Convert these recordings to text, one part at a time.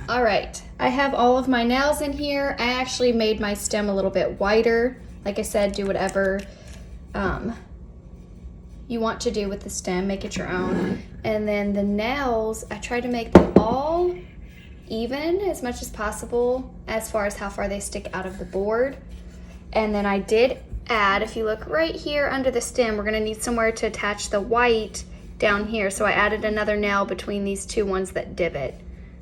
All right, I have all of my nails in here. I actually made my stem a little bit wider. Like I said, do whatever you want to do with the stem, make it your own. And then the nails, I try to make them all even as much as possible as far as how far they stick out of the board. And then I did add, if you look right here under the stem, we're gonna need somewhere to attach the white down here. So I added another nail between these two ones that divot.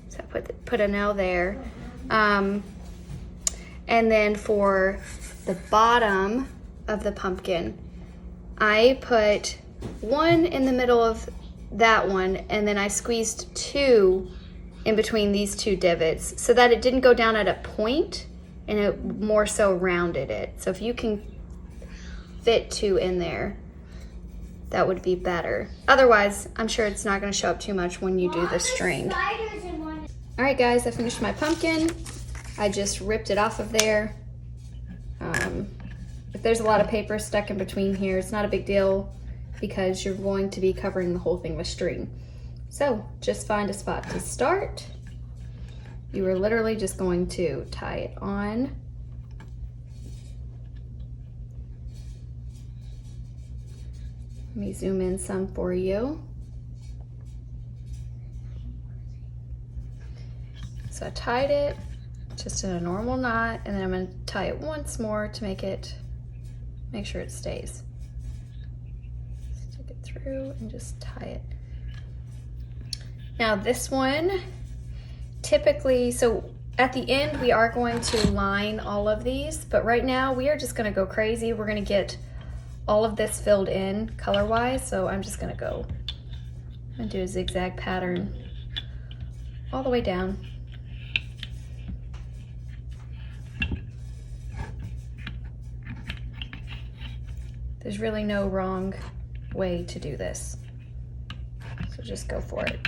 So I put a nail there. And then for the bottom of the pumpkin, I put one in the middle of that one, and then I squeezed two in between these two divots so that it didn't go down at a point and it more so rounded it. So if you can fit two in there, that would be better. Otherwise, I'm sure it's not gonna show up too much when you do the string. All right guys, I finished my pumpkin. I just ripped it off of there. If there's a lot of paper stuck in between here, it's not a big deal because you're going to be covering the whole thing with string. So just find a spot to start. You are literally just going to tie it on. Let me zoom in some for you. So I tied it just in a normal knot, and then I'm going to tie it once more to make sure it stays. Stick it through and just tie it. Now this one, typically, so at the end we are going to line all of these, but right now we are just going to go crazy. We're going to get all of this filled in color-wise, so I'm just going to go and do a zigzag pattern all the way down. There's really no wrong way to do this, so just go for it.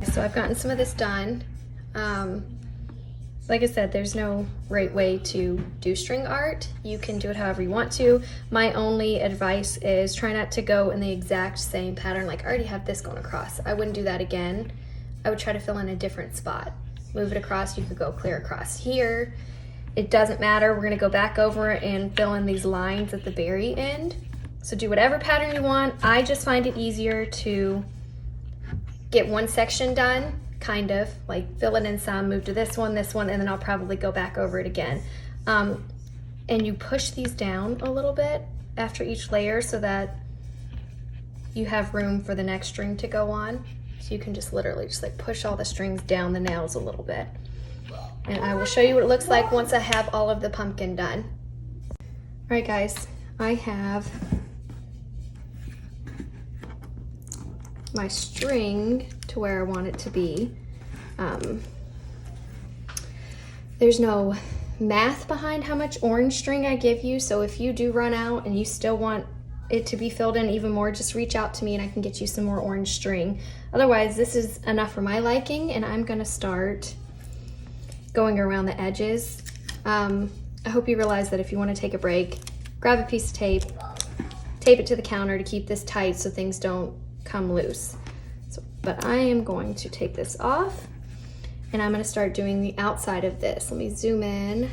So I've gotten some of this done. Like I said, there's no right way to do string art. You can do it however you want to. My only advice is try not to go in the exact same pattern. Like I already have this going across. I wouldn't do that again. I would try to fill in a different spot. Move it across, you could go clear across here. It doesn't matter, we're gonna go back over and fill in these lines at the very end. So do whatever pattern you want. I just find it easier to get one section done, kind of, like fill it in some, move to this one, and then I'll probably go back over it again. And you push these down a little bit after each layer so that you have room for the next string to go on. So you can just literally just like push all the strings down the nails a little bit. And I will show you what it looks like once I have all of the pumpkin done. All right guys, I have my string to where I want it to be. There's no math behind how much orange string I give you, so if you do run out and you still want it to be filled in even more, just reach out to me and I can get you some more orange string. Otherwise, this is enough for my liking, and I'm gonna start going around the edges. I hope you realize that if you want to take a break, grab a piece of tape, tape it to the counter to keep this tight so things don't come loose. But I am going to take this off and I'm going to start doing the outside of this. Let me zoom in.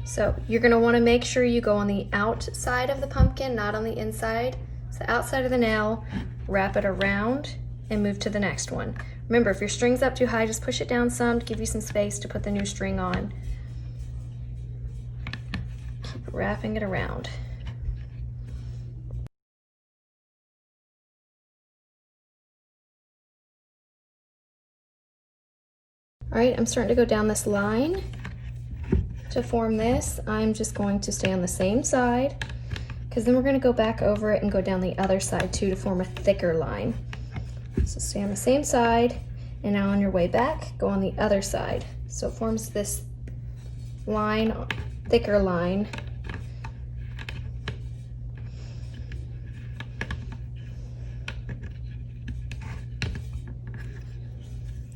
So you're going to want to make sure you go on the outside of the pumpkin, not on the inside. So outside of the nail, wrap it around and move to the next one. Remember, if your string's up too high, just push it down some to give you some space to put the new string on. Keep wrapping it around. All right, I'm starting to go down this line. To form this, I'm just going to stay on the same side, because then we're going to go back over it and go down the other side too to form a thicker line. So stay on the same side, and now on your way back, go on the other side. So it forms this line, thicker line.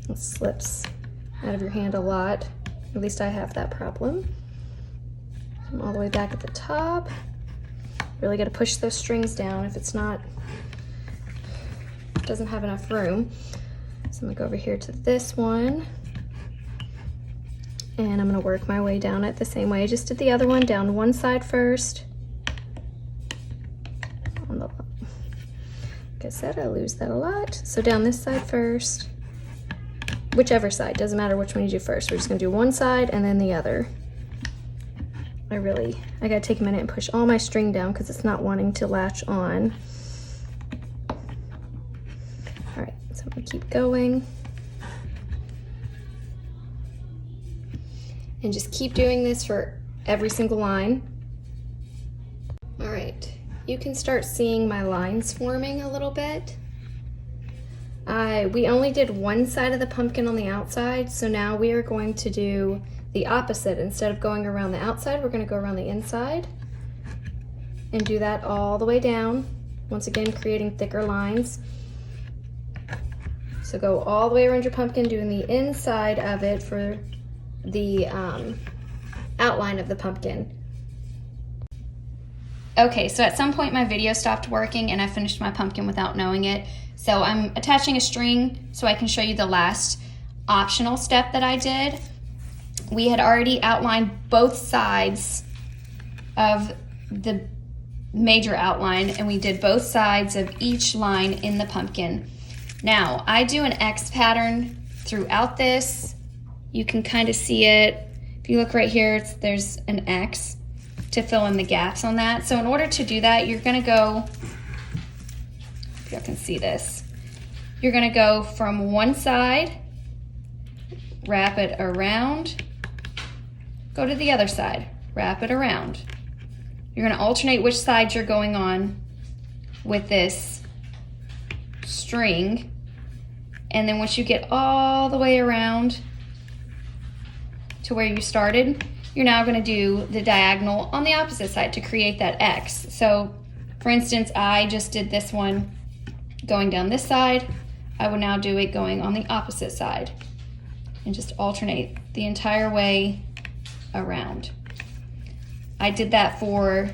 It slips out of your hand a lot. At least I have that problem. I'm all the way back at the top. Really got to push those strings down if it's not, doesn't have enough room. So I'm gonna go over here to this one, and I'm gonna work my way down it the same way I just did the other one, down one side first. Like I said, I lose that a lot. So down this side first, whichever side, doesn't matter which one you do first. We're just gonna do one side and then the other. I gotta take a minute and push all my string down because it's not wanting to latch on. All right, so I'm gonna keep going. And just keep doing this for every single line. All right, you can start seeing my lines forming a little bit. We only did one side of the pumpkin on the outside, so now we are going to do the opposite. Instead of going around the outside, we're going to go around the inside and do that all the way down. Once again, creating thicker lines. So go all the way around your pumpkin, doing the inside of it for the outline of the pumpkin. Okay, so at some point my video stopped working and I finished my pumpkin without knowing it. So I'm attaching a string so I can show you the last optional step that I did. We had already outlined both sides of the major outline, and we did both sides of each line in the pumpkin. Now, I do an X pattern throughout this. You can kind of see it. If you look right here, there's an X to fill in the gaps on that. So in order to do that, you're gonna go, if y'all can see this, you're gonna go from one side, wrap it around, go to the other side, wrap it around. You're gonna alternate which side you're going on with this string. And then once you get all the way around to where you started, you're now gonna do the diagonal on the opposite side to create that X. So for instance, I just did this one going down this side. I would now do it going on the opposite side and just alternate the entire way around. I did that for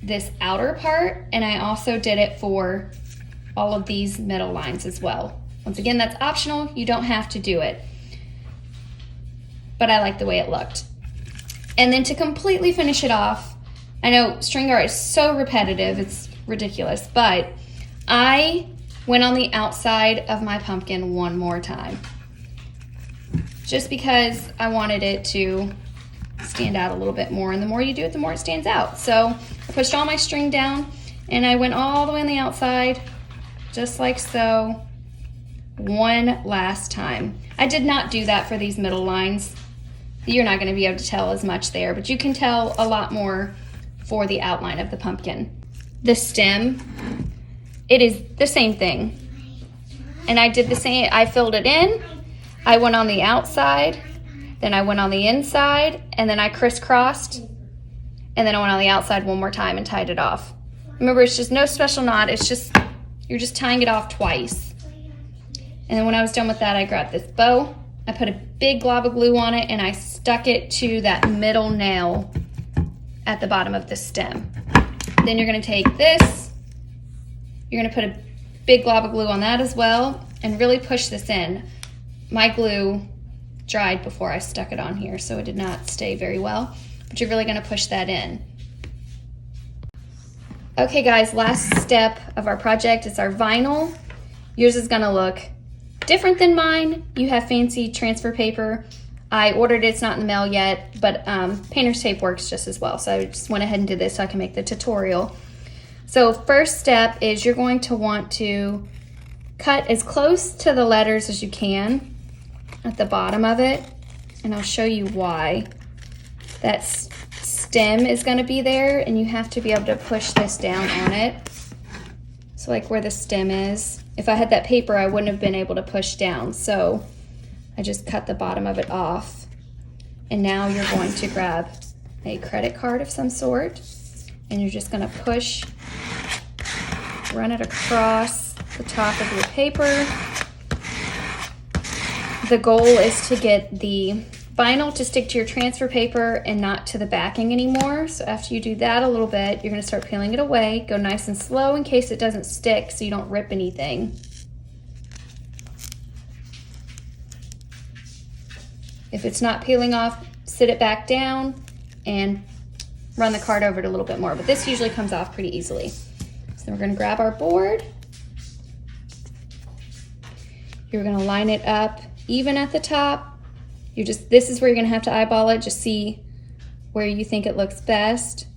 this outer part, and I also did it for all of these middle lines as well. Once again, that's optional. You don't have to do it, but I like the way it looked. And then to completely finish it off, I know string art is so repetitive, it's ridiculous, but I went on the outside of my pumpkin one more time, just because I wanted it to stand out a little bit more, and the more you do it, the more it stands out. So I pushed all my string down and I went all the way on the outside, just like so, one last time. I did not do that for these middle lines. You're not going to be able to tell as much there, but you can tell a lot more for the outline of the pumpkin. The stem, it is the same thing. And I did the same, I filled it in, I went on the outside, then I went on the inside, and then I crisscrossed, and then I went on the outside one more time and tied it off. Remember, it's just no special knot, it's just, you're just tying it off twice. And then when I was done with that, I grabbed this bow, I put a big glob of glue on it, and I stuck it to that middle nail at the bottom of the stem. Then you're gonna take this, you're gonna put a big glob of glue on that as well, and really push this in. My glue dried before I stuck it on here, so it did not stay very well, but you're really gonna push that in. Okay guys, last step of our project is our vinyl. Yours is gonna look different than mine. You have fancy transfer paper. I ordered it, it's not in the mail yet, but painter's tape works just as well. So I just went ahead and did this so I can make the tutorial. So first step is you're going to want to cut as close to the letters as you can at the bottom of it. And I'll show you why. That stem is gonna be there, and you have to be able to push this down on it. So like where the stem is. If I had that paper, I wouldn't have been able to push down. So I just cut the bottom of it off. And now you're going to grab a credit card of some sort, and you're just gonna push, run it across the top of your paper. The goal is to get the vinyl to stick to your transfer paper and not to the backing anymore. So after you do that a little bit, you're gonna start peeling it away. Go nice and slow in case it doesn't stick so you don't rip anything. If it's not peeling off, sit it back down and run the card over it a little bit more, but this usually comes off pretty easily. So we're gonna grab our board. You're gonna line it up even at the top. This is where you're gonna have to eyeball it, just see where you think it looks best.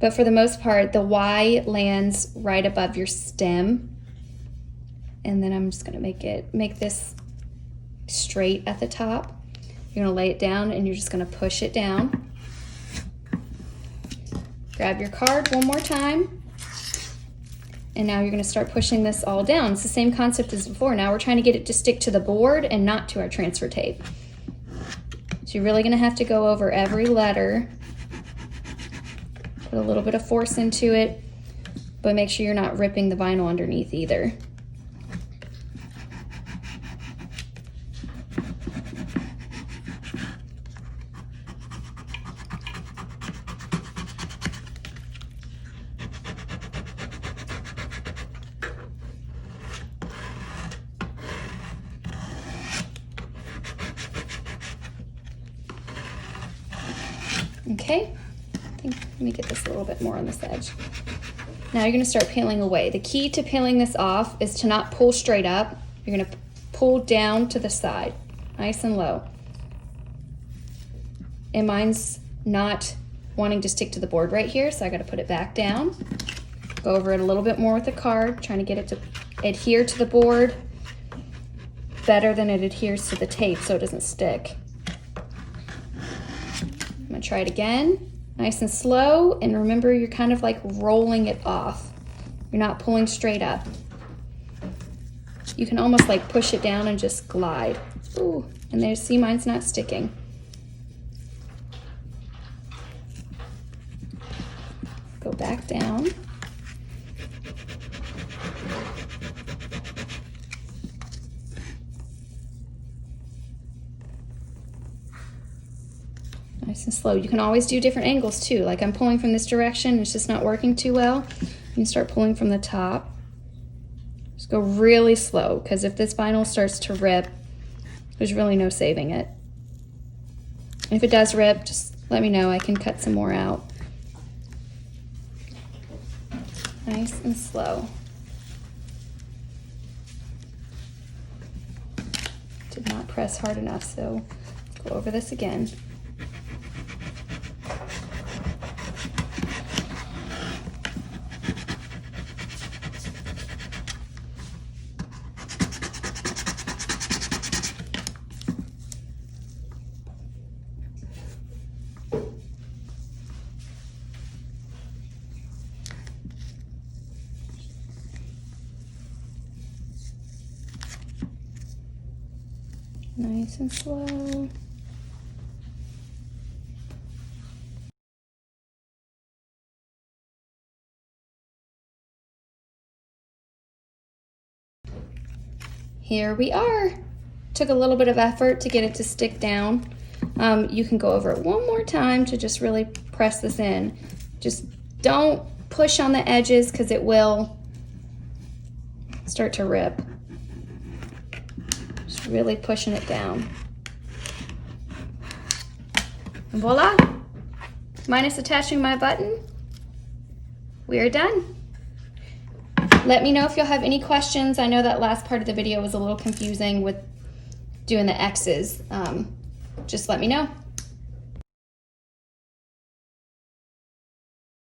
But for the most part, the Y lands right above your stem. And then I'm just gonna make this straight at the top. You're gonna lay it down and you're just gonna push it down. Grab your card one more time. And now you're gonna start pushing this all down. It's the same concept as before. Now we're trying to get it to stick to the board and not to our transfer tape. So you're really gonna have to go over every letter. Put a little bit of force into it, but make sure you're not ripping the vinyl underneath either. Okay, let me get this a little bit more on this edge. Now you're gonna start peeling away. The key to peeling this off is to not pull straight up. You're gonna pull down to the side, nice and low. And mine's not wanting to stick to the board right here, so I gotta put it back down. Go over it a little bit more with the card, trying to get it to adhere to the board better than it adheres to the tape so it doesn't stick. I'm gonna try it again, nice and slow, and remember you're kind of like rolling it off. You're not pulling straight up. You can almost like push it down and just glide. Ooh, and there, see, mine's not sticking. Go back down. Nice and slow. You can always do different angles too. Like I'm pulling from this direction, it's just not working too well. You can start pulling from the top. Just go really slow, because if this vinyl starts to rip, there's really no saving it. And if it does rip, just let me know. I can cut some more out. Nice and slow. Did not press hard enough, so let's go over this again. Nice and slow. Here we are. Took a little bit of effort to get it to stick down. You can go over it one more time to just really press this in. Just don't push on the edges because it will start to rip. Just really pushing it down. And voila, minus attaching my button, we are done. Let me know if you'll have any questions. I know that last part of the video was a little confusing with doing the X's. Just let me know.